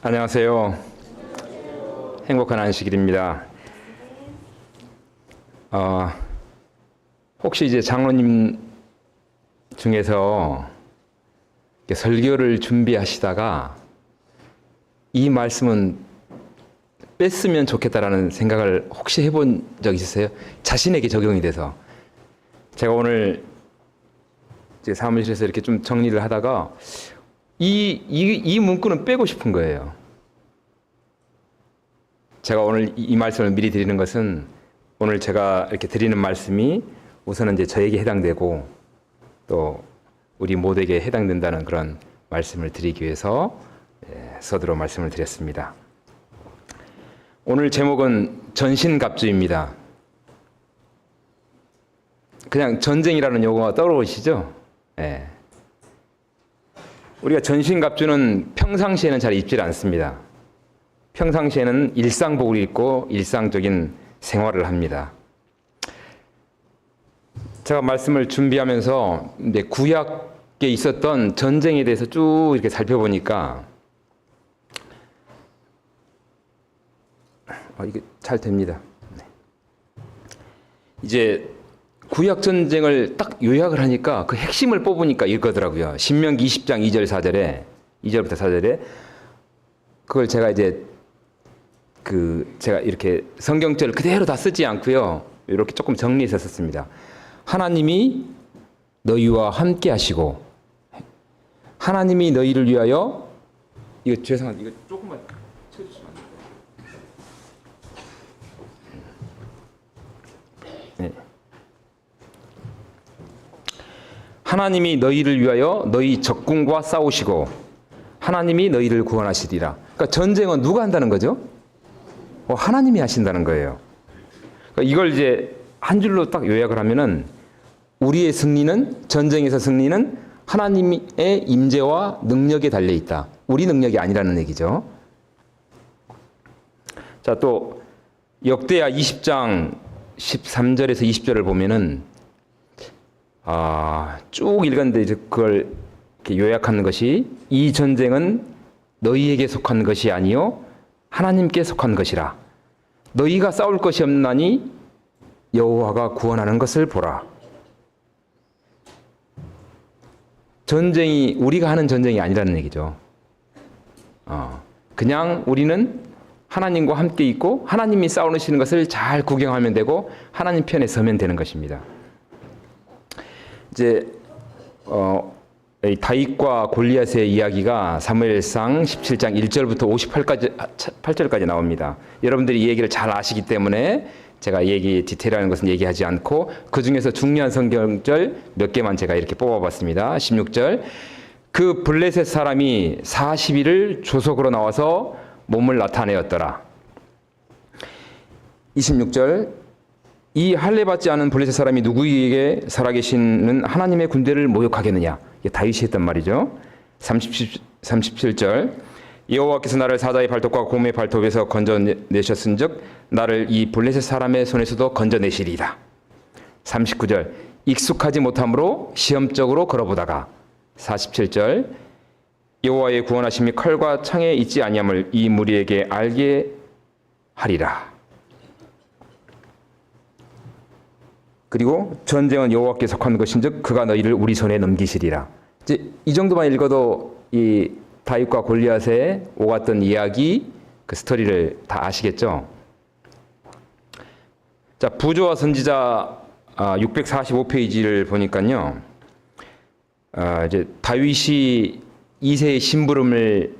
안녕하세요. 행복한 안식일입니다. 혹시 이제 장로님 중에서 설교를 준비하시다가 이 말씀은 뺐으면 좋겠다라는 생각을 혹시 해본 적 있으세요? 자신에게 적용이 돼서. 제가 오늘 이제 사무실에서 이렇게 좀 정리를 하다가 이 문구는 빼고 싶은 거예요. 제가 오늘 이 말씀을 미리 드리는 것은 오늘 제가 이렇게 드리는 말씀이 우선은 이제 저에게 해당되고 또 우리 모두에게 해당된다는 그런 말씀을 드리기 위해서 서두로 말씀을 드렸습니다. 오늘 제목은 전신갑주입니다. 그냥 전쟁이라는 용어가 떠오르시죠? 네. 우리가 전신갑주는 평상시에는 잘 입질 않습니다. 평상시에는 일상복을 입고 일상적인 생활을 합니다. 제가 말씀을 준비하면서 이제 구약에 있었던 전쟁에 대해서 쭉 이렇게 살펴보니까 이게 잘 됩니다. 네. 이제 구약 전쟁을 딱 요약을 하니까 그 핵심을 뽑으니까 이거더라고요. 신명기 20장 2절 4절에 2절부터 4절에 그걸 제가 이제 제가 이렇게 성경절 그대로 다 쓰지 않고요. 이렇게 조금 정리해서 썼습니다. 하나님이 너희와 함께 하시고 하나님이 너희를 위하여 이거 죄송한데 이거 조금만 쳐주시면 안 돼요? 네. 하나님이 너희를 위하여 너희 적군과 싸우시고 하나님이 너희를 구원하시리라. 그러니까 전쟁은 누가 한다는 거죠? 하나님이 하신다는 거예요. 그러니까 이걸 이제 한 줄로 딱 요약을 하면은 우리의 승리는 전쟁에서 승리는 하나님의 임재와 능력에 달려 있다. 우리 능력이 아니라는 얘기죠. 자, 또 역대하 20장 13절에서 20절을 보면은 쭉 읽었는데 이제 그걸 이렇게 요약하는 것이 이 전쟁은 너희에게 속한 것이 아니요 하나님께 속한 것이라. 너희가 싸울 것이 없나니 여호와가 구원하는 것을 보라. 전쟁이 우리가 하는 전쟁이 아니라는 얘기죠. 그냥 우리는 하나님과 함께 있고 하나님이 싸우시는 것을 잘 구경하면 되고 하나님 편에 서면 되는 것입니다. 이제 다윗과 골리앗의 이야기가 사무엘상 17장 1절부터 58절까지 나옵니다. 여러분들이 이 얘기를 잘 아시기 때문에 제가 디테일한 것은 얘기하지 않고 그 중에서 중요한 성경절 몇 개만 제가 이렇게 뽑아봤습니다. 16절 그 블레셋 사람이 40일을 조석으로 나와서 몸을 나타내었더라. 26절 이 할례받지 않은 블레셋 사람이 누구에게 살아계시는 하나님의 군대를 모욕하겠느냐. 이게 다윗이 했단 말이죠. 37절 여호와께서 나를 사자의 발톱과 곰의 발톱에서 건져내셨은즉 나를 이 블레셋 사람의 손에서도 건져내시리이다. 39절 익숙하지 못함으로 시험적으로 걸어보다가 47절 여호와의 구원하심이 칼과 창에 있지 아니함을 이 무리에게 알게 하리라. 그리고 전쟁은 여호와께 속한 것인즉 그가 너희를 우리 손에 넘기시리라. 이제 이 정도만 읽어도 이 다윗과 골리앗의 오갔던 이야기 그 스토리를 다 아시겠죠? 자, 부조와 선지자 645페이지를 보니까요. 이제 다윗이 2세의 심부름을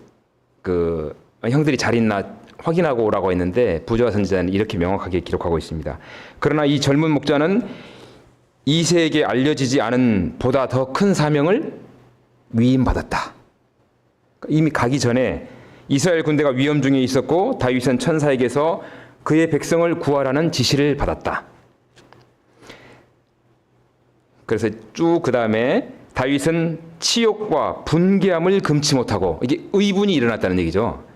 형들이 잘 있나 확인하고 오라고 했는데 부조와 선지자는 이렇게 명확하게 기록하고 있습니다. 그러나 이 젊은 목자는 2세에게 알려지지 않은 보다 더 큰 사명을 위임받았다. 이미 가기 전에 이스라엘 군대가 위험 중에 있었고 다윗은 천사에게서 그의 백성을 구하라는 지시를 받았다. 그래서 쭉 그 다음에 다윗은 치욕과 분개함을 금치 못하고 이게 의분이 일어났다는 얘기죠.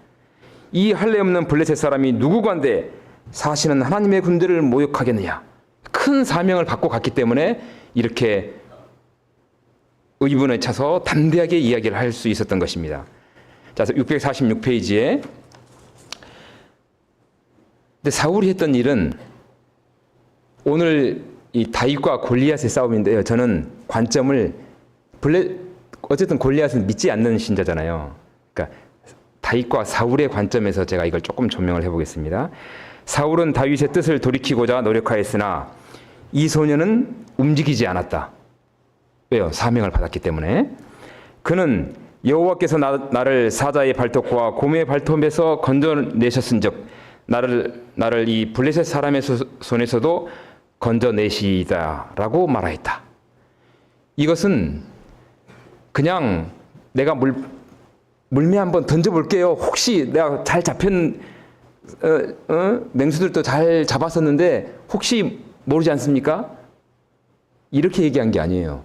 이 할례 없는 블레셋 사람이 누구간데 사시는 하나님의 군대를 모욕하겠느냐. 큰 사명을 받고 갔기 때문에 이렇게 의분에 차서 담대하게 이야기를 할 수 있었던 것입니다. 자, 646페이지에 근데 사울이 했던 일은 오늘 이 다윗과 골리앗의 싸움인데요. 저는 관점을 어쨌든 골리앗은 믿지 않는 신자잖아요. 그러니까 다윗과 사울의 관점에서 제가 이걸 조금 조명을 해보겠습니다. 사울은 다윗의 뜻을 돌이키고자 노력하였으나 이 소년은 움직이지 않았다. 왜요? 사명을 받았기 때문에. 그는 여호와께서 나를 사자의 발톱과 곰의 발톱에서 건져내셨은즉 나를 이 블레셋 사람의 손에서도 건져내시다라고 말하였다. 이것은 그냥 내가 물매 한번 던져볼게요. 혹시 내가 잘 잡힌 맹수들도 잘 잡았었는데 혹시 모르지 않습니까? 이렇게 얘기한 게 아니에요.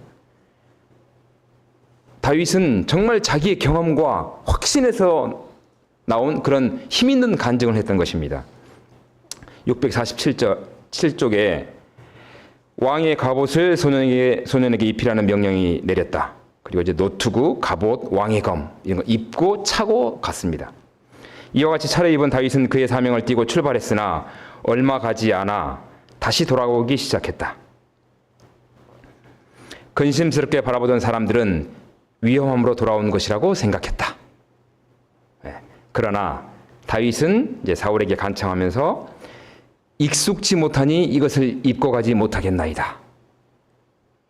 다윗은 정말 자기의 경험과 확신에서 나온 그런 힘 있는 간증을 했던 것입니다. 647쪽에 왕의 갑옷을 소년에게 입히라는 명령이 내렸다. 그리고 이제 노트구, 갑옷, 왕의 검 이런 거 입고 차고 갔습니다. 이와 같이 차려입은 다윗은 그의 사명을 띠고 출발했으나 얼마 가지 않아 다시 돌아오기 시작했다. 근심스럽게 바라보던 사람들은 위험함으로 돌아온 것이라고 생각했다. 그러나 다윗은 이제 사울에게 간청하면서 익숙지 못하니 이것을 입고 가지 못하겠나이다.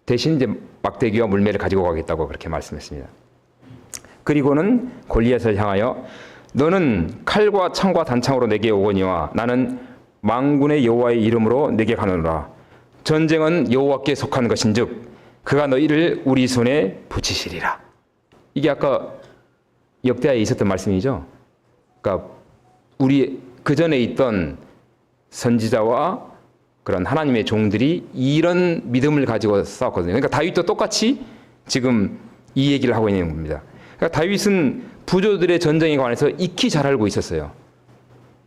대신 이제 막대기와 물매를 가지고 가겠다고 그렇게 말씀했습니다. 그리고는 골리앗을 향하여 너는 칼과 창과 단창으로 내게 오거니와 나는 만군의 여호와의 이름으로 내게 가노라. 전쟁은 여호와께 속한 것인즉 그가 너희를 우리 손에 붙이시리라. 이게 아까 역대하에 있었던 말씀이죠. 그러니까 우리 그 전에 있던 선지자와 그런 하나님의 종들이 이런 믿음을 가지고 싸웠거든요. 그러니까 다윗도 똑같이 지금 이 얘기를 하고 있는 겁니다. 그러니까 다윗은 부조들의 전쟁에 관해서 익히 잘 알고 있었어요.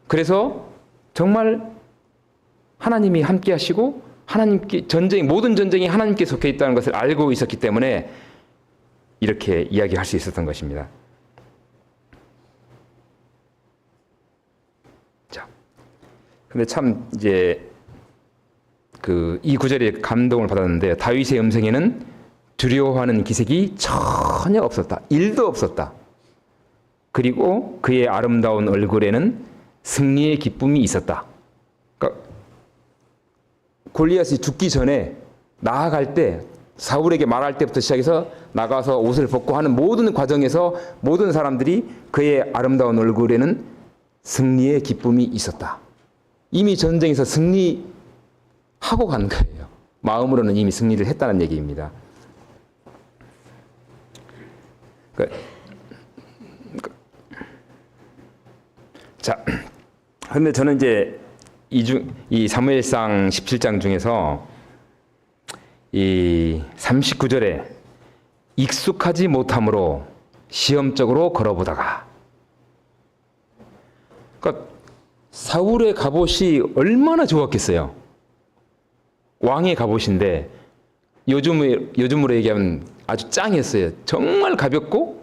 그래서 정말 하나님이 함께 하시고 하나님께 모든 전쟁이 하나님께 속해 있다는 것을 알고 있었기 때문에 이렇게 이야기할 수 있었던 것입니다. 자, 근데 참 이제 이 구절에 감동을 받았는데 다윗의 음성에는 두려워하는 기색이 전혀 없었다. 1도 없었다. 그리고 그의 아름다운 얼굴에는 승리의 기쁨이 있었다. 그러니까 골리앗이 죽기 전에 나아갈 때 사울에게 말할 때부터 시작해서 나가서 옷을 벗고 하는 모든 과정에서 모든 사람들이 그의 아름다운 얼굴에는 승리의 기쁨이 있었다. 이미 전쟁에서 승리하고 간 거예요. 마음으로는 이미 승리를 했다는 얘기입니다. 자, 근데 저는 이제 이 사무엘상 17장 중에서 이 39절에 익숙하지 못함으로 시험적으로 걸어보다가, 그러니까 사울의 갑옷이 얼마나 좋았겠어요. 왕의 갑옷인데 요즘으로 얘기하면 아주 짱이었어요. 정말 가볍고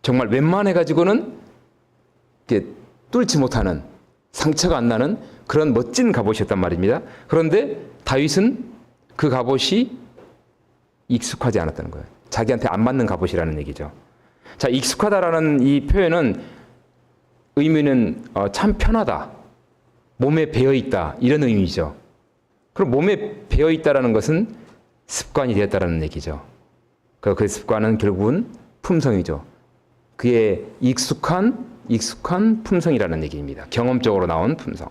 정말 웬만해 가지고는 뚫지 못하는, 상처가 안 나는 그런 멋진 갑옷이었단 말입니다. 그런데 다윗은 그 갑옷이 익숙하지 않았다는 거예요. 자기한테 안 맞는 갑옷이라는 얘기죠. 자, 익숙하다라는 이 표현은 의미는 참 편하다, 몸에 배어있다 이런 의미죠. 그럼 몸에 배어있다라는 것은 습관이 되었다라는 얘기죠. 그 습관은 결국은 품성이죠. 그의 익숙한 품성이라는 얘기입니다. 경험적으로 나온 품성.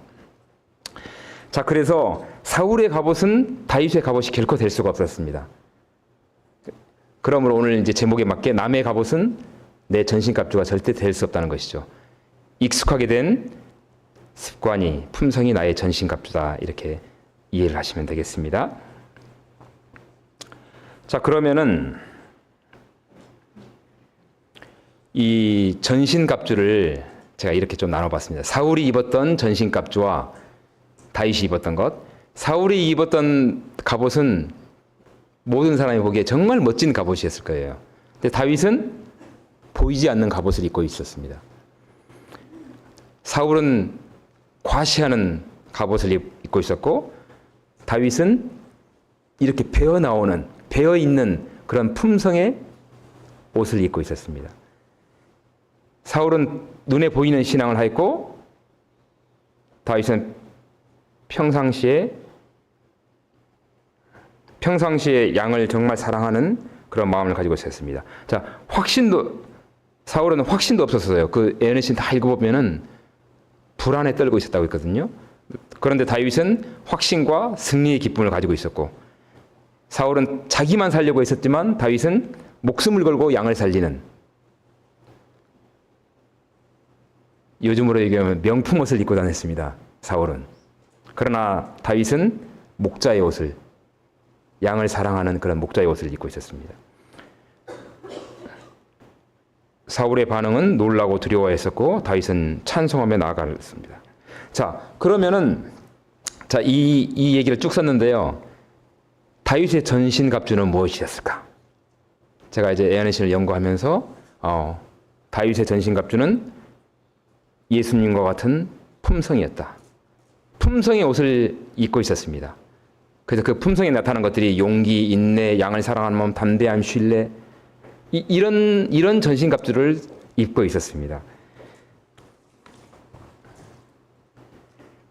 자, 그래서 사울의 갑옷은 다윗의 갑옷이 결코 될 수가 없었습니다. 그러므로 오늘 이제 제목에 맞게 남의 갑옷은 내 전신갑주가 절대 될 수 없다는 것이죠. 익숙하게 된 습관이, 품성이 나의 전신갑주다, 이렇게 이해를 하시면 되겠습니다. 자, 그러면은 이 전신갑주를 제가 이렇게 좀 나눠봤습니다. 사울이 입었던 전신갑주와 다윗이 입었던 것. 사울이 입었던 갑옷은 모든 사람이 보기에 정말 멋진 갑옷이었을 거예요. 근데 다윗은 보이지 않는 갑옷을 입고 있었습니다. 사울은 과시하는 갑옷을 입고 있었고 다윗은 이렇게 배어 있는 그런 품성의 옷을 입고 있었습니다. 사울은 눈에 보이는 신앙을 하였고 다윗은 평상시에 양을 정말 사랑하는 그런 마음을 가지고 있었습니다. 자, 사울은 확신도 없었어요. 그 에너신 다 읽어보면은 불안에 떨고 있었다고 했거든요. 그런데 다윗은 확신과 승리의 기쁨을 가지고 있었고, 사울은 자기만 살려고 했었지만 다윗은 목숨을 걸고 양을 살리는, 요즘으로 얘기하면 명품 옷을 입고 다녔습니다. 사울은. 그러나 다윗은 목자의 옷을, 양을 사랑하는 그런 목자의 옷을 입고 있었습니다. 사울의 반응은 놀라고 두려워했었고 다윗은 찬송하며 나아갔습니다. 자, 그러면은 이 얘기를 쭉 썼는데요. 다윗의 전신갑주는 무엇이었을까? 제가 이제 애안의신을 연구하면서 다윗의 전신갑주는 예수님과 같은 품성이었다. 품성의 옷을 입고 있었습니다. 그래서 그 품성에 나타난 것들이 용기, 인내, 양을 사랑하는 마음, 담대함, 신뢰, 이런 전신갑주를 입고 있었습니다.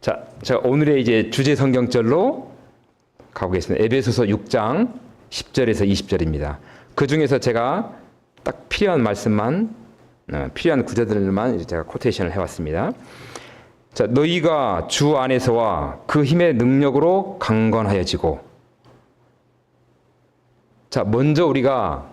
자, 오늘의 이제 주제 성경절로 가보겠습니다. 에베소서 6장 10절에서 20절입니다. 그 중에서 제가 딱 필요한 말씀만, 필요한 구절들만 제가 코테이션을 해왔습니다. 자, 너희가 주 안에서와 그 힘의 능력으로 강건하여지고. 자, 먼저 우리가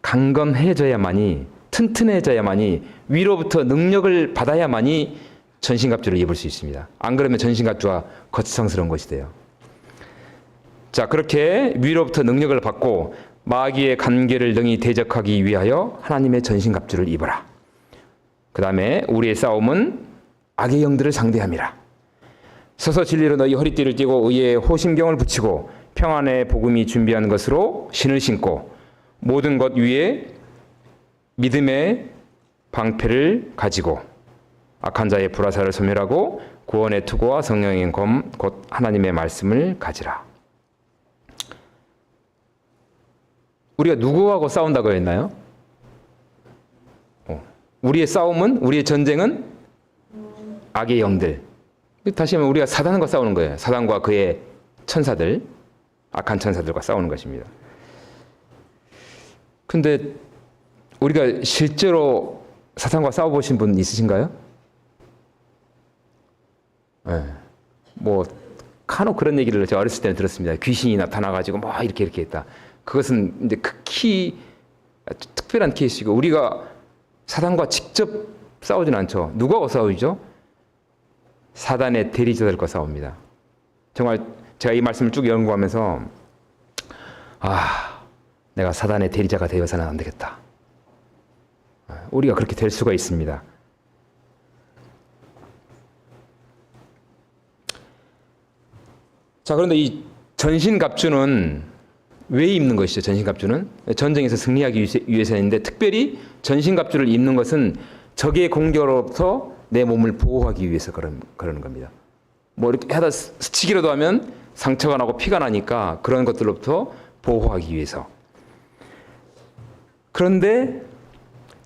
강건해져야만이, 튼튼해져야만이, 위로부터 능력을 받아야만이 전신갑주를 입을 수 있습니다. 안 그러면 전신갑주가 거치성스러운 것이 돼요. 자, 그렇게 위로부터 능력을 받고 마귀의 간계를 능히 대적하기 위하여 하나님의 전신갑주를 입어라. 그 다음에 우리의 싸움은 악의 영들을 상대함이라. 서서 진리로 너희 허리띠를 띠고 의의 호심경을 붙이고 평안의 복음이 준비한 것으로 신을 신고 모든 것 위에 믿음의 방패를 가지고 악한 자의 불화살을 소멸하고 구원의 투구와 성령의 검 곧 하나님의 말씀을 가지라. 우리가 누구하고 싸운다고 했나요? 우리의 싸움은, 우리의 전쟁은 악의 영들. 다시 하면 우리가 사단과 싸우는 거예요. 사단과 그의 천사들, 악한 천사들과 싸우는 것입니다. 근데 우리가 실제로 사단과 싸워보신 분 있으신가요? 네. 뭐 간혹 그런 얘기를 제가 어렸을 때는 들었습니다. 귀신이 나타나가지고 뭐 이렇게 했다. 그것은 이제 극히 특별한 케이스이고, 우리가 사단과 직접 싸우진 않죠. 누구하고 싸우죠? 사단의 대리자들과 싸웁니다. 정말 제가 이 말씀을 쭉 연구하면서 내가 사단의 대리자가 되어서는 안 되겠다. 우리가 그렇게 될 수가 있습니다. 자, 그런데 이 전신갑주는 왜 입는 것이죠? 전신갑주는 전쟁에서 승리하기 위해서인데, 특별히 전신갑주를 입는 것은 적의 공격으로부터 내 몸을 보호하기 위해서 그러는 겁니다. 뭐 이렇게 하다 스치기라도 하면 상처가 나고 피가 나니까 그런 것들로부터 보호하기 위해서. 그런데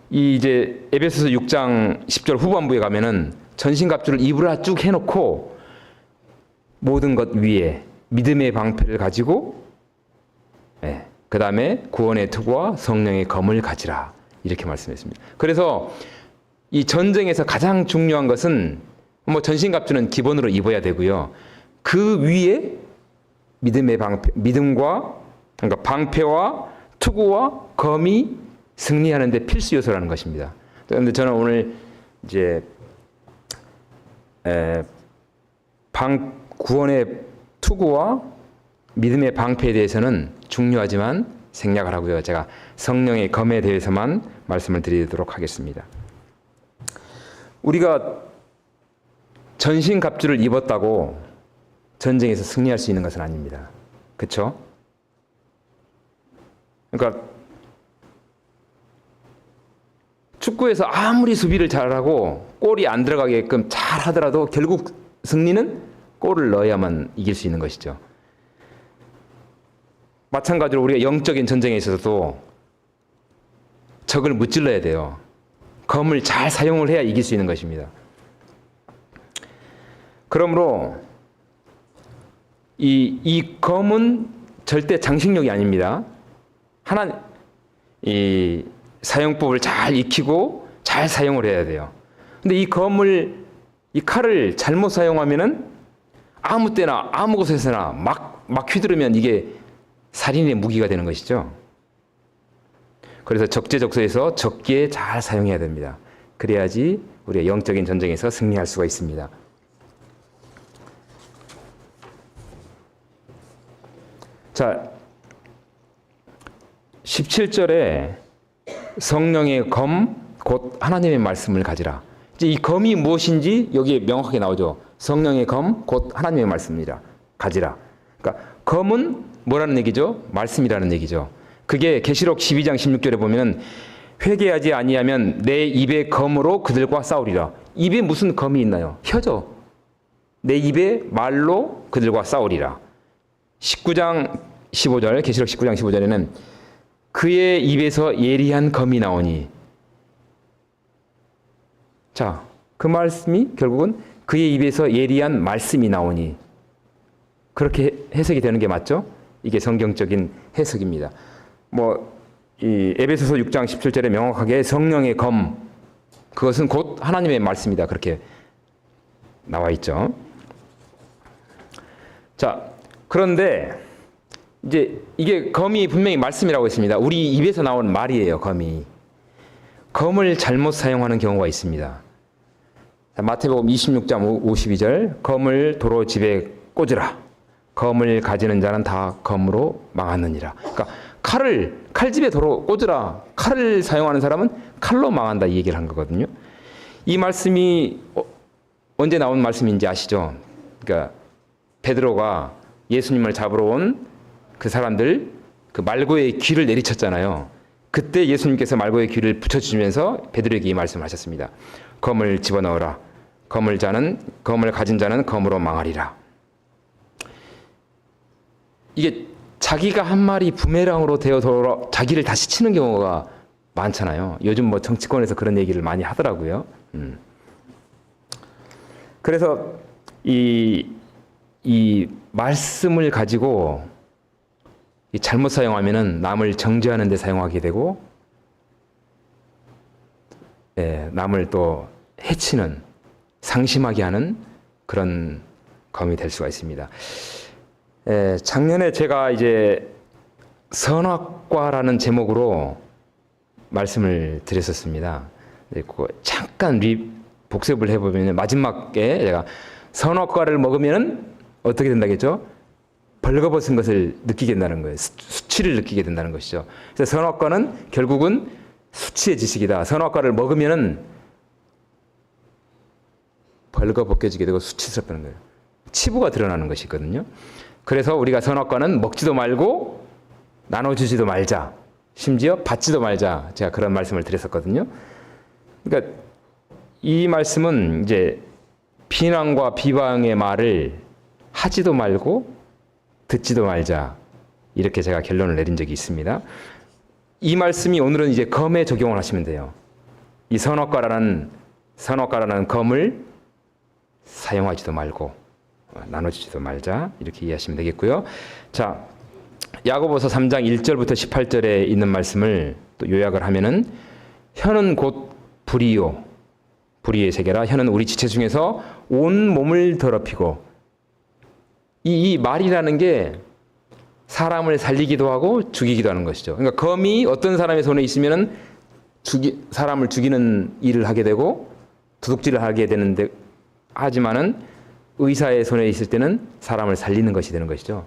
이제 에베소서 6장 10절 후반부에 가면은 전신갑주를 입으라 쭉 해놓고 모든 것 위에 믿음의 방패를 가지고, 그 다음에 구원의 투구와 성령의 검을 가지라, 이렇게 말씀했습니다. 그래서 이 전쟁에서 가장 중요한 것은 뭐 전신갑주는 기본으로 입어야 되고요. 그 위에 믿음의 방패, 그러니까 방패와 투구와 검이 승리하는 데 필수 요소라는 것입니다. 그런데 저는 오늘 이제 구원의 투구와 믿음의 방패에 대해서는 중요하지만 생략을 하고요. 제가 성령의 검에 대해서만 말씀을 드리도록 하겠습니다. 우리가 전신갑주를 입었다고 전쟁에서 승리할 수 있는 것은 아닙니다. 그렇죠? 그러니까 축구에서 아무리 수비를 잘하고 골이 안 들어가게끔 잘 하더라도 결국 승리는 골을 넣어야만 이길 수 있는 것이죠. 마찬가지로 우리가 영적인 전쟁에 있어서도 적을 무찔러야 돼요. 검을 잘 사용을 해야 이길 수 있는 것입니다. 그러므로 이 검은 절대 장식용이 아닙니다. 이 사용법을 잘 익히고 잘 사용을 해야 돼요. 근데 이 칼을 잘못 사용하면은 아무 때나 아무 곳에서나 막 휘두르면 이게 살인의 무기가 되는 것이죠. 그래서 적재적소에서 적기에 잘 사용해야 됩니다. 그래야지 우리의 영적인 전쟁에서 승리할 수가 있습니다. 자, 17절에 성령의 검, 곧 하나님의 말씀을 가지라. 이제 이 검이 무엇인지 여기에 명확하게 나오죠. 성령의 검, 곧 하나님의 말씀이라. 가지라. 그러니까 검은 뭐라는 얘기죠? 말씀이라는 얘기죠. 그게 계시록 12장 16절에 보면 회개하지 아니하면 내 입의 검으로 그들과 싸우리라. 입에 무슨 검이 있나요? 혀죠. 내 입의 말로 그들과 싸우리라. 19장 15절, 계시록 19장 15절에는 그의 입에서 예리한 검이 나오니. 자, 그 말씀이 결국은 그의 입에서 예리한 말씀이 나오니. 그렇게 해석이 되는 게 맞죠? 이게 성경적인 해석입니다. 이 에베소서 6장 17절에 명확하게 성령의 검, 그것은 곧 하나님의 말씀이다. 그렇게 나와 있죠. 자, 그런데 이제 이게 검이 분명히 말씀이라고 했습니다. 우리 입에서 나온 말이에요, 검이. 검을 잘못 사용하는 경우가 있습니다. 자, 마태복음 26장 52절, 검을 도로 집에 꽂으라. 검을 가지는 자는 다 검으로 망하느니라. 그러니까 칼집에 도로 꽂으라. 칼을 사용하는 사람은 칼로 망한다, 이 얘기를 한 거거든요. 이 말씀이 언제 나온 말씀인지 아시죠? 그러니까 베드로가 예수님을 잡으러 온 그 사람들, 그 말고의 귀를 내리쳤잖아요. 그때 예수님께서 말고의 귀를 붙여주시면서 베드로에게 이 말씀을 하셨습니다. 검을 집어넣어라. 검을 가진 자는 검으로 망하리라. 이게 자기가 한 말이 부메랑으로 되어 돌아 자기를 다시 치는 경우가 많잖아요. 요즘 정치권에서 그런 얘기를 많이 하더라고요. 그래서 이 말씀을 가지고 잘못 사용하면은 남을 정죄하는 데 사용하게 되고, 남을 또 해치는, 상심하게 하는 그런 검이 될 수가 있습니다. 작년에 제가 이제 선악과라는 제목으로 말씀을 드렸었습니다. 잠깐 복습을 해보면 마지막에 제가 선악과를 먹으면 어떻게 된다겠죠? 벌거벗은 것을 느끼게 된다는 거예요. 수치를 느끼게 된다는 것이죠. 그래서 선악과는 결국은 수치의 지식이다. 선악과를 먹으면 벌거벗겨지게 되고 수치스럽다는 거예요. 치부가 드러나는 것이거든요. 그래서 우리가 선악과는 먹지도 말고 나눠주지도 말자. 심지어 받지도 말자. 제가 그런 말씀을 드렸었거든요. 그러니까 이 말씀은 이제 비난과 비방의 말을 하지도 말고 듣지도 말자. 이렇게 제가 결론을 내린 적이 있습니다. 이 말씀이 오늘은 이제 검에 적용을 하시면 돼요. 이 선악과라는 검을 사용하지도 말고 나눠주지도 말자. 이렇게 이해하시면 되겠고요. 자, 야고보서 3장 1절부터 18절에 있는 말씀을 또 요약을 하면은 혀는 곧 불이요. 불의의 세계라. 혀는 우리 지체 중에서 온 몸을 더럽히고, 이 말이라는 게 사람을 살리기도 하고 죽이기도 하는 것이죠. 그러니까 검이 어떤 사람의 손에 있으면은 사람을 죽이는 일을 하게 되고 도둑질을 하게 되는데, 하지만은 의사의 손에 있을 때는 사람을 살리는 것이 되는 것이죠.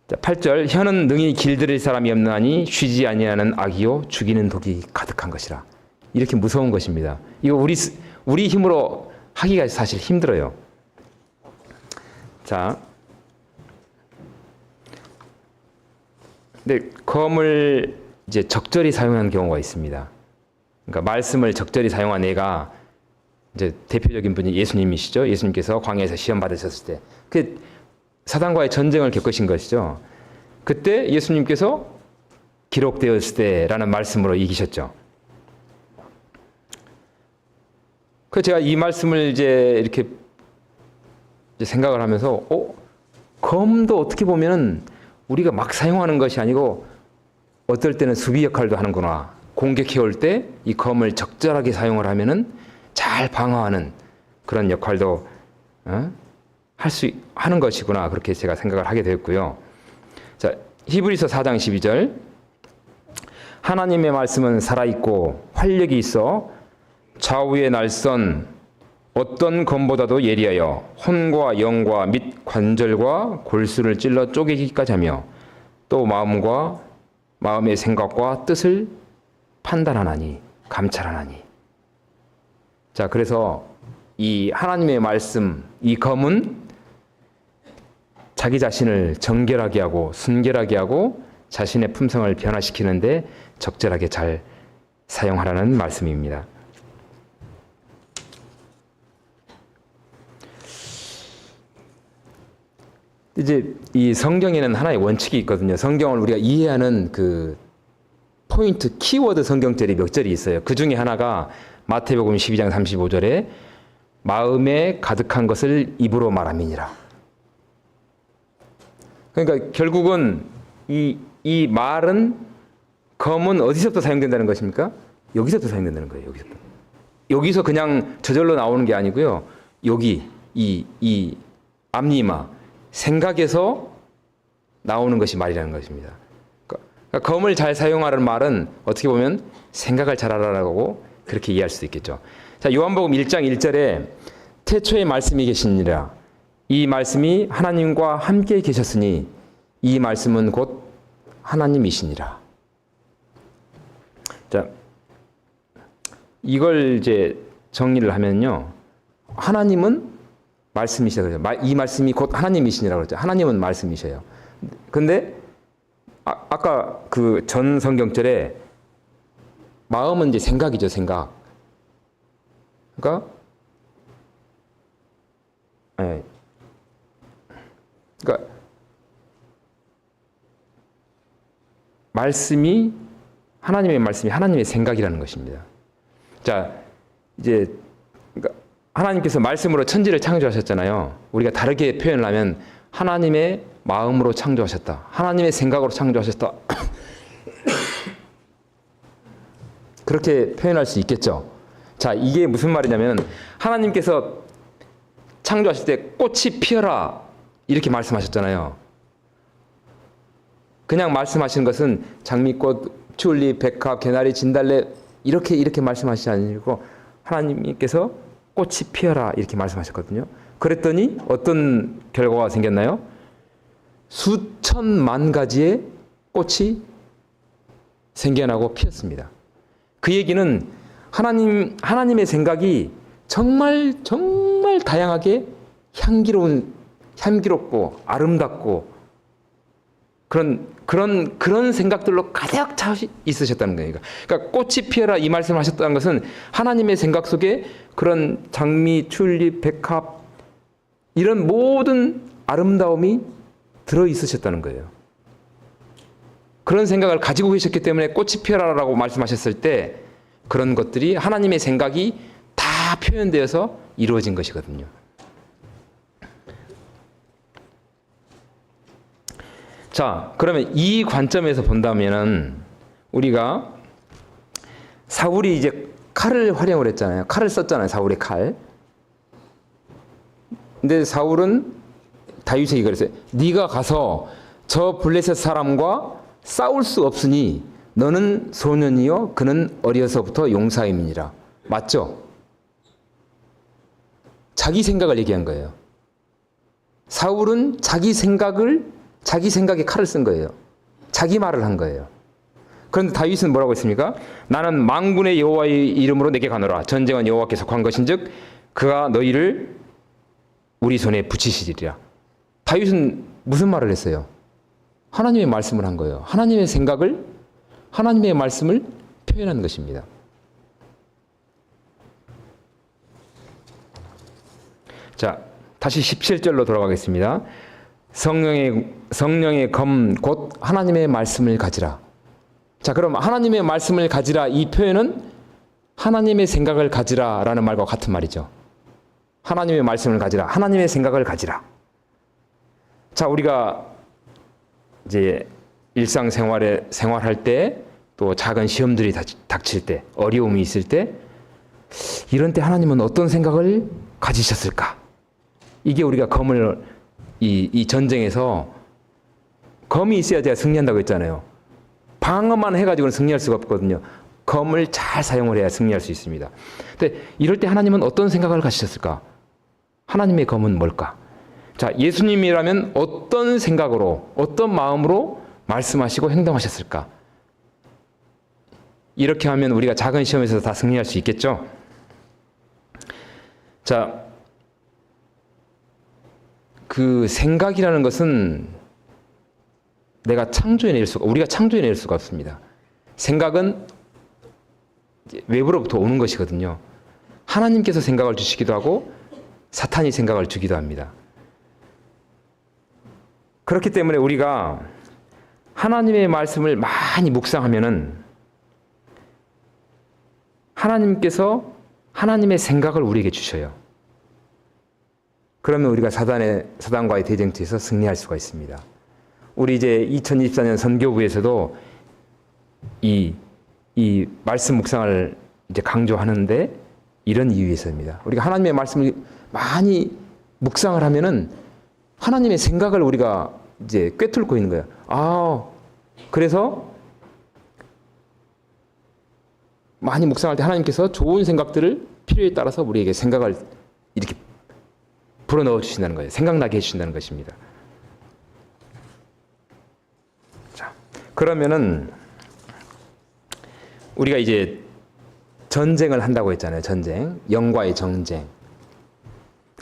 자, 8절, 혀는 능히 길들일 사람이 없나니 쉬지 아니하는 악이요 죽이는 독이 가득한 것이라. 이렇게 무서운 것입니다. 이거 우리 힘으로 하기가 사실 힘들어요. 자, 근데 검을 이제 적절히 사용하는 경우가 있습니다. 그러니까 말씀을 적절히 사용한 예가 이제 대표적인 분이 예수님이시죠. 예수님께서 광야에서 시험 받으셨을 때, 그 사단과의 전쟁을 겪으신 것이죠. 그때 예수님께서 기록되었을 때라는 말씀으로 이기셨죠. 그 제가 이 말씀을 이제 이렇게 생각을 하면서, 검도 어떻게 보면은 우리가 막 사용하는 것이 아니고 어떨 때는 수비 역할도 하는구나. 공격해 올 때 이 검을 적절하게 사용을 하면은 잘 방어하는 그런 역할도 하는 것이구나. 그렇게 제가 생각을 하게 되었고요. 자, 히브리서 4장 12절. 하나님의 말씀은 살아있고 활력이 있어 좌우의 날선 어떤 검보다도 예리하여 혼과 영과 및 관절과 골수를 찔러 쪼개기까지 하며 또 마음의 생각과 뜻을 판단하나니 감찰하나니. 자, 그래서 이 하나님의 말씀, 이 검은 자기 자신을 정결하게 하고 순결하게 하고 자신의 품성을 변화시키는데 적절하게 잘 사용하라는 말씀입니다. 이제 이 성경에는 하나의 원칙이 있거든요. 성경을 우리가 이해하는 그 포인트, 키워드 성경절이 몇 절이 있어요. 그 중에 하나가 마태복음 12장 35절에 마음에 가득한 것을 입으로 말함이니라. 그러니까 결국은 이 말은, 검은 어디서부터 사용된다는 것입니까? 여기서부터 사용된다는 거예요. 여기서 그냥 저절로 나오는 게 아니고요. 여기 이 앞니마, 생각에서 나오는 것이 말이라는 것입니다. 그러니까 검을 잘 사용하라는 말은 어떻게 보면 생각을 잘하라고 그렇게 이해할 수도 있겠죠. 자, 요한복음 1장 1절에 태초에 말씀이 계시니라. 이 말씀이 하나님과 함께 계셨으니 이 말씀은 곧 하나님이시니라. 자, 이걸 이제 정리를 하면요. 하나님은 말씀이시다 그러죠. 이 말씀이 곧 하나님이시니라고 그러죠. 하나님은 말씀이셔요. 근데 아까 그 전 성경절에 마음은 이제 생각이죠, 생각. 그러니까 말씀이, 하나님의 말씀이 하나님의 생각이라는 것입니다. 자, 이제 그러니까 하나님께서 말씀으로 천지를 창조하셨잖아요. 우리가 다르게 표현을 하면 하나님의 마음으로 창조하셨다. 하나님의 생각으로 창조하셨다. 그렇게 표현할 수 있겠죠. 자, 이게 무슨 말이냐면 하나님께서 창조하실 때 꽃이 피어라 이렇게 말씀하셨잖아요. 그냥 말씀하시는 것은 장미꽃, 튤립, 백합, 개나리, 진달래 이렇게 말씀하시지 않으시고 하나님께서 꽃이 피어라 이렇게 말씀하셨거든요. 그랬더니 어떤 결과가 생겼나요? 수천만 가지의 꽃이 생겨나고 피었습니다. 그 얘기는 하나님의 생각이 정말 다양하게 향기롭고 아름답고 그런 생각들로 가득 차 있으셨다는 거예요. 그러니까 꽃이 피어라 이 말씀을 하셨다는 것은 하나님의 생각 속에 그런 장미, 튤립, 백합 이런 모든 아름다움이 들어 있으셨다는 거예요. 그런 생각을 가지고 계셨기 때문에 꽃이 피어라라고 말씀하셨을 때 그런 것들이 하나님의 생각이 다 표현되어서 이루어진 것이거든요. 자, 그러면 이 관점에서 본다면은 우리가 사울이 이제 칼을 활용을 했잖아요. 칼을 썼잖아요. 사울의 칼. 근데 사울은 다윗에게 그랬어요. 네가 가서 저 블레셋 사람과 싸울 수 없으니 너는 소년이요 그는 어려서부터 용사임이니라. 맞죠? 자기 생각을 얘기한 거예요. 사울은 자기 생각에 칼을 쓴 거예요. 자기 말을 한 거예요. 그런데 다윗은 뭐라고 했습니까? 나는 만군의 여호와의 이름으로 내게 가노라. 전쟁은 여호와께서 관 것인즉 그가 너희를 우리 손에 붙이시리라. 다윗은 무슨 말을 했어요? 하나님의 말씀을 한 거예요. 하나님의 생각을, 하나님의 말씀을 표현한 것입니다. 자, 다시 17절로 돌아가겠습니다. 성령의 검 곧 하나님의 말씀을 가지라. 자, 그럼 하나님의 말씀을 가지라, 이 표현은 하나님의 생각을 가지라라는 말과 같은 말이죠. 하나님의 말씀을 가지라, 하나님의 생각을 가지라. 자, 우리가 이제 생활할 때, 또 작은 시험들이 닥칠 때, 어려움이 있을 때, 이런 때 하나님은 어떤 생각을 가지셨을까? 이게 우리가 검을, 이 전쟁에서 검이 있어야 제가 승리한다고 했잖아요. 방어만 해가지고는 승리할 수가 없거든요. 검을 잘 사용을 해야 승리할 수 있습니다. 근데 이럴 때 하나님은 어떤 생각을 가지셨을까? 하나님의 검은 뭘까? 자, 예수님이라면 어떤 생각으로, 어떤 마음으로 말씀하시고 행동하셨을까? 이렇게 하면 우리가 작은 시험에서 다 승리할 수 있겠죠? 자, 그 생각이라는 것은 우리가 창조해낼 수가 없습니다. 생각은 외부로부터 오는 것이거든요. 하나님께서 생각을 주시기도 하고 사탄이 생각을 주기도 합니다. 그렇기 때문에 우리가 하나님의 말씀을 많이 묵상하면은 하나님께서 하나님의 생각을 우리에게 주셔요. 그러면 우리가 사단과의 대쟁투에서 승리할 수가 있습니다. 우리 이제 2024년 선교부에서도 이 말씀 묵상을 이제 강조하는데 이런 이유에서입니다. 우리가 하나님의 말씀을 많이 묵상을 하면은 하나님의 생각을 우리가 이제 꿰뚫고 있는 거예요. 아, 그래서 많이 묵상할 때 하나님께서 좋은 생각들을 필요에 따라서 우리에게 생각을 이렇게 불어넣어 주신다는 거예요. 생각나게 해주신다는 것입니다. 자, 그러면은 우리가 이제 전쟁을 한다고 했잖아요. 전쟁, 영과의 전쟁.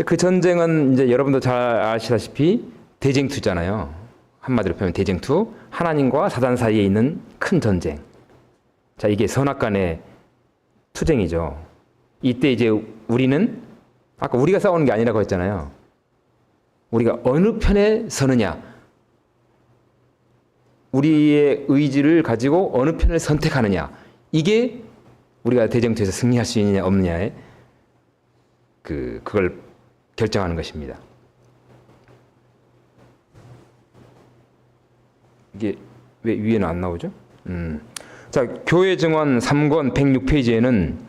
그 전쟁은 이제 여러분도 잘 아시다시피 대쟁투잖아요. 한마디로 표현하면 대쟁투. 하나님과 사단 사이에 있는 큰 전쟁. 자, 이게 선악간의 투쟁이죠. 이때 이제 우리는 아까 우리가 싸우는 게 아니라고 했잖아요. 우리가 어느 편에 서느냐. 우리의 의지를 가지고 어느 편을 선택하느냐. 이게 우리가 대쟁투에서 승리할 수 있느냐 없느냐에 그걸 결정하는 것입니다. 이게 왜 위에는 안 나오죠? 자, 교회 증언 3권 106페이지에는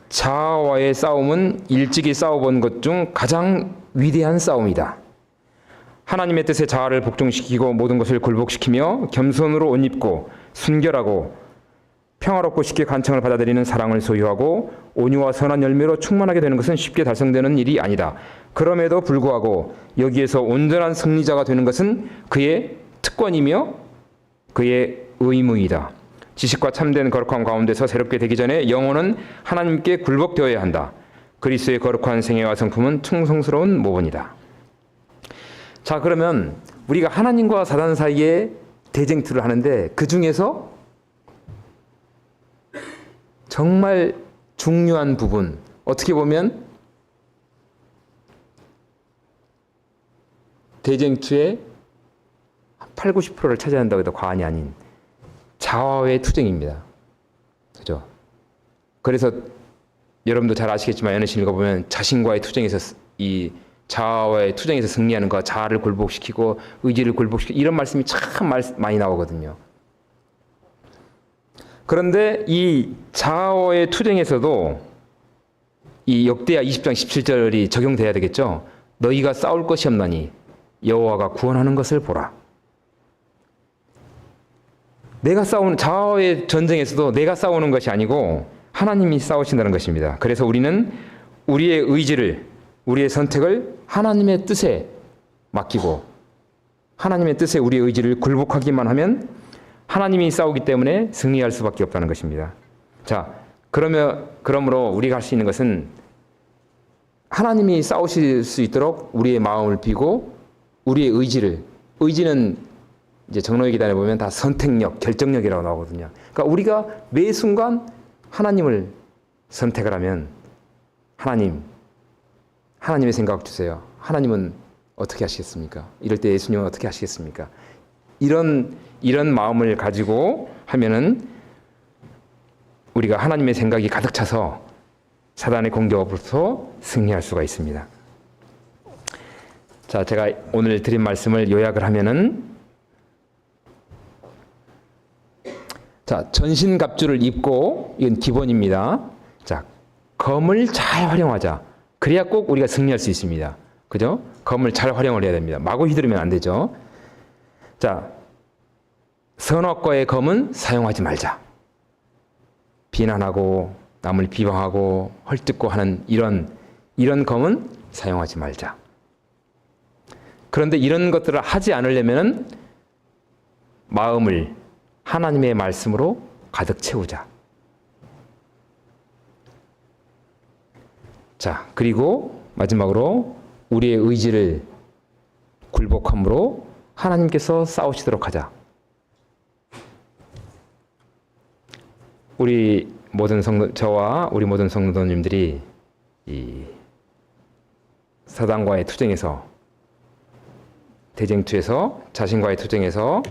자아와의 싸움은 일찍이 싸워본 것 중 가장 위대한 싸움이다. 하나님의 뜻에 자아를 복종시키고 모든 것을 굴복시키며 겸손으로 옷 입고 순결하고 평화롭고 쉽게 간청을 받아들이는 사랑을 소유하고 온유와 선한 열매로 충만하게 되는 것은 쉽게 달성되는 일이 아니다. 그럼에도 불구하고 여기에서 온전한 승리자가 되는 것은 그의 특권이며 그의 의무이다. 지식과 참된 거룩함 가운데서 새롭게 되기 전에 영혼은 하나님께 굴복되어야 한다. 그리스도의 거룩한 생애와 성품은 충성스러운 모본이다. 자, 그러면 우리가 하나님과 사단 사이에 대쟁투를 하는데 그 중에서 정말 중요한 부분, 어떻게 보면 대쟁투의 8, 90%를 차지한다고 해도 과언이 아닌 자아와의 투쟁입니다. 그죠? 그래서 여러분도 잘 아시겠지만 연애신 읽어보면 자신과의 투쟁에서 이 자아와의 투쟁에서 승리하는 거, 자아를 굴복시키고 의지를 굴복시키고 이런 말씀이 참 많이 나오거든요. 그런데 이 자아와의 투쟁에서도 이 역대하 20장 17절이 적용돼야 되겠죠. 너희가 싸울 것이 없나니 여호와가 구원하는 것을 보라. 내가 싸우는 자아의 전쟁에서도 내가 싸우는 것이 아니고 하나님이 싸우신다는 것입니다. 그래서 우리는 우리의 의지를, 우리의 선택을 하나님의 뜻에 맡기고 하나님의 뜻에 우리의 의지를 굴복하기만 하면 하나님이 싸우기 때문에 승리할 수밖에 없다는 것입니다. 자, 그러므로 우리가 할 수 있는 것은 하나님이 싸우실 수 있도록 우리의 마음을 비고 우리의 의지는 이제 정로기단에 보면 다 선택력, 결정력이라고 나오거든요. 그러니까 우리가 매 순간 하나님을 선택을 하면 하나님의 생각 주세요. 하나님은 어떻게 하시겠습니까? 이럴 때 예수님은 어떻게 하시겠습니까? 이런 마음을 가지고 하면은 우리가 하나님의 생각이 가득 차서 사단의 공격으로부터 승리할 수가 있습니다. 자, 제가 오늘 드린 말씀을 요약을 하면은, 자, 전신갑주를 입고, 이건 기본입니다. 자, 검을 잘 활용하자. 그래야 꼭 우리가 승리할 수 있습니다. 그죠? 검을 잘 활용을 해야 됩니다. 마구 휘두르면 안 되죠. 자, 선악과의 검은 사용하지 말자. 비난하고 남을 비방하고 헐뜯고 하는 이런 검은 사용하지 말자. 그런데 이런 것들을 하지 않으려면은 마음을 하나님의 말씀으로 가득 채우자. 자, 그리고 마지막으로 우리의 의지를 굴복함으로 하나님께서 싸우시도록 하자. 저와 우리 모든 성도님들이 이 사단과의 투쟁에서, 대쟁투에서, 자신과의 투쟁에서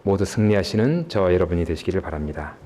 모두 승리하시는 저와 여러분이 되시기를 바랍니다.